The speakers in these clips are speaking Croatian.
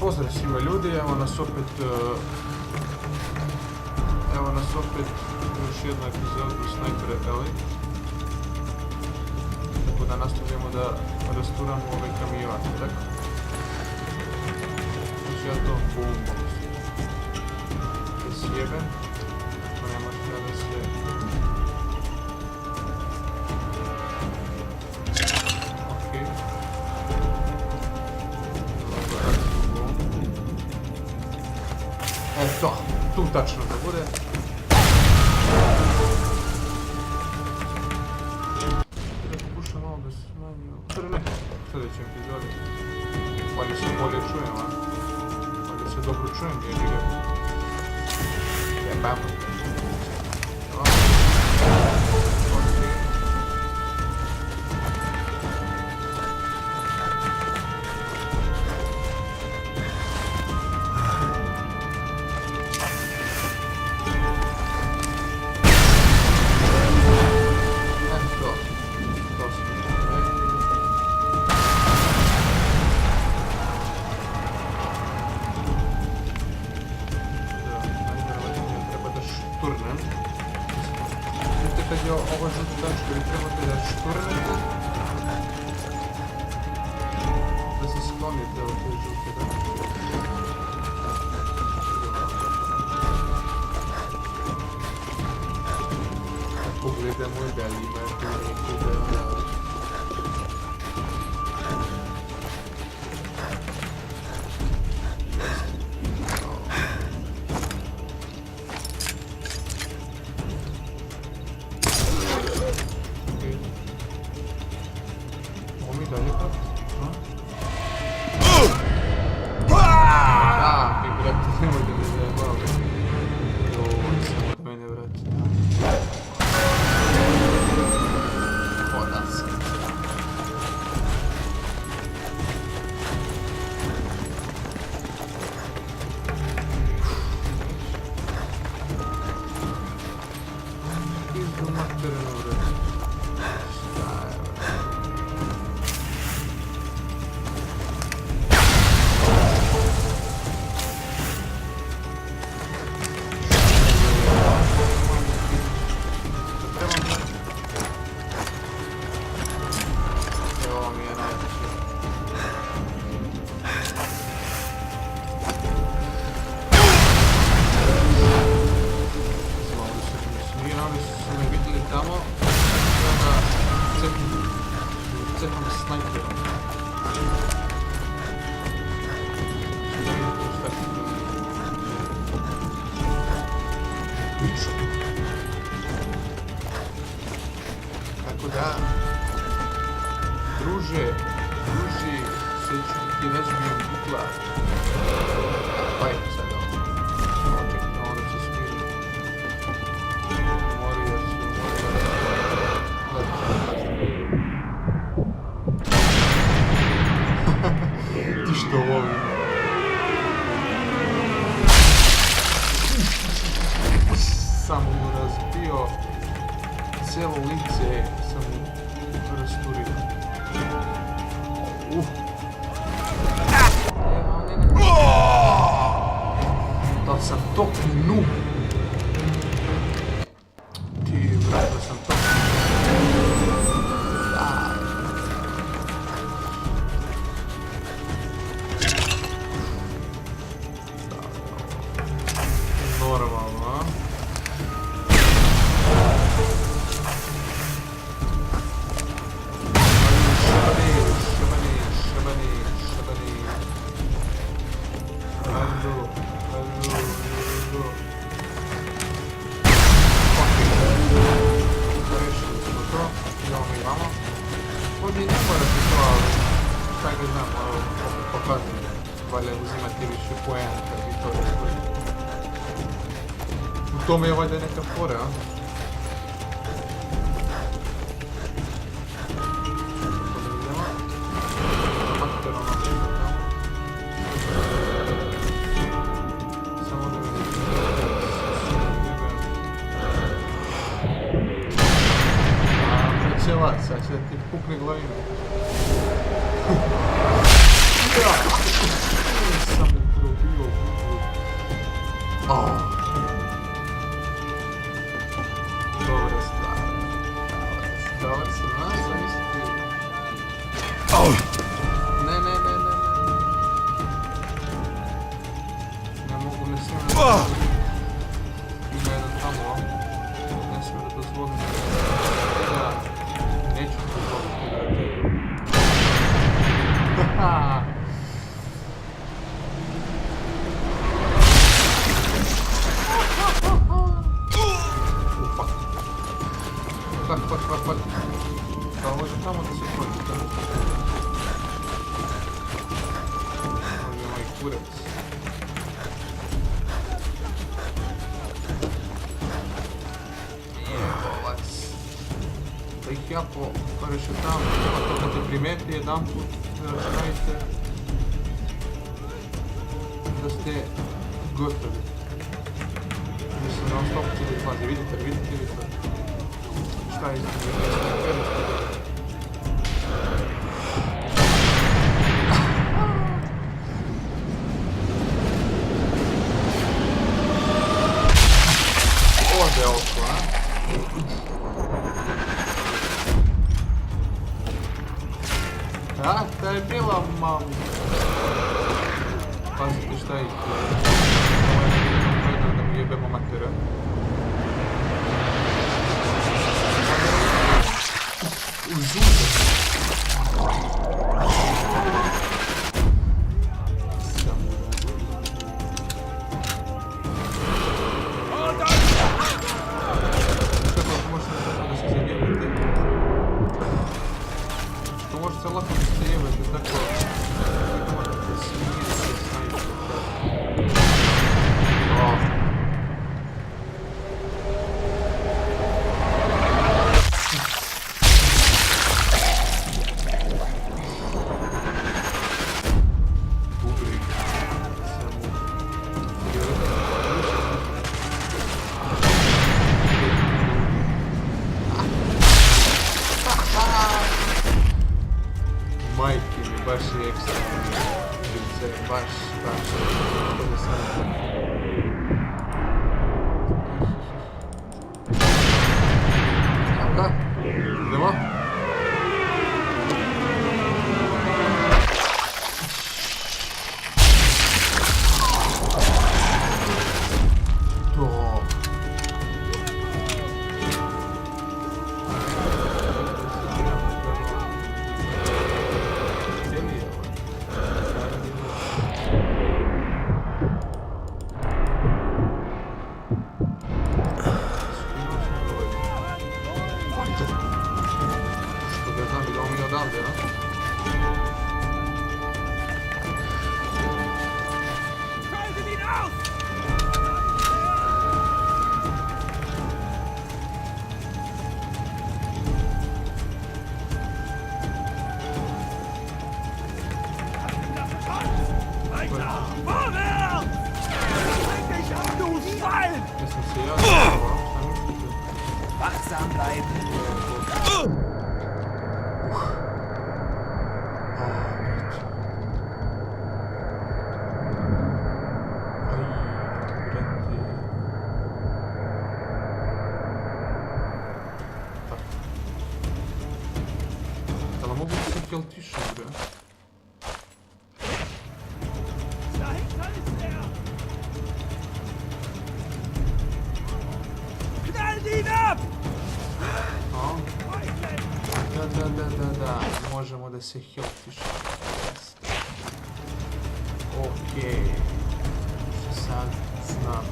Pozdrav svima ljudi, evo nas opet još jedna epizoda Sniper Elite. Tako da nastavljamo da rasturamo ovaj kamion, tako? Znači ja to bombom da sjebem, to nema kada se... Eto, tu tačno da bude. Da pokušam malo da se smanjio. Ne, sljedećem epizodi. Valjda se bolje čujem, a? Valjda se dobro čujem, jer je... Jebamo. Kad je ovo žuti tačka i trebate da šturne da se sklonite od te žute tačke. Pogledamo i da li ima tu neki da... Tako da, druži, sve ću ti razbijem bukla. Pa je sad ovo. Čekaj, ono da se smiri. Mori jer se mori. Ti što volim. Samo mu razbio cijelo lice, sam mu rasturio. Da sam topni noob. Ti vrat da sam topni normalno, a? Ovdje ne mora se to, ali šta ga znam, pokazujem. Valja uzimati više poena kad bi to rekli. U tome je valjda neka fora, a? Samo da mi Celac, sad će da ti pukne glavinu. Ja, sam kurec. Jebovac. Da ih ja porešetam, to kad te primeti jedan put, računajte da ste gotovi. Mislim, non stop cijeli izlazi, vidite to. Šta je izgleda? Ode oko, a? A, ta je bila mam... Pazite šta ih da mu jebemo matera. Užuže. Kako možete da se zajebate? To možete lako da se jebate, tako... Majke mi, baš je ekstra. Baš. Idemo? Odavde, a? Wachsam bleiben. Jel tiše, bre? Da, možemo da se heltiš. Okej. Sad znam.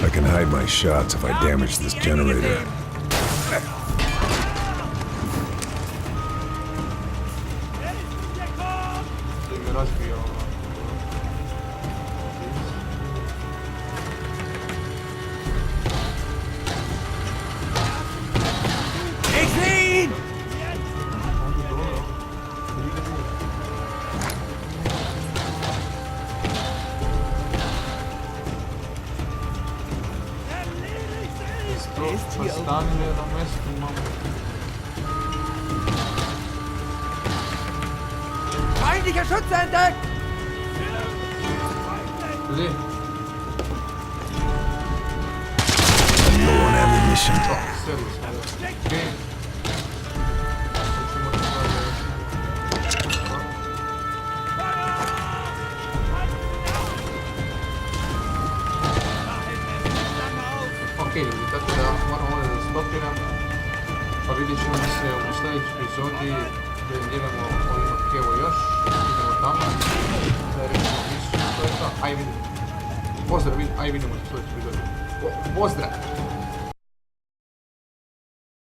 I can hide my shots if I damage this generator. Pa stani na jednom mjestu, mamo. Feindlicher Schütze entdeckt! Gdje? Low on ammunition. Sjeli smo da. Gdje? Sad ćemo da ok, ljudi, tako da moram ovdje da stopiram. Pa vidjet ćemo se u sljedećoj epizodi gdje idemo ovima kevo još. Idemo tamo. Da recimo misu, to je to. Aj vidimo. Pozdrav, aj vidimo se u sljedećoj epizodi. Pozdrav!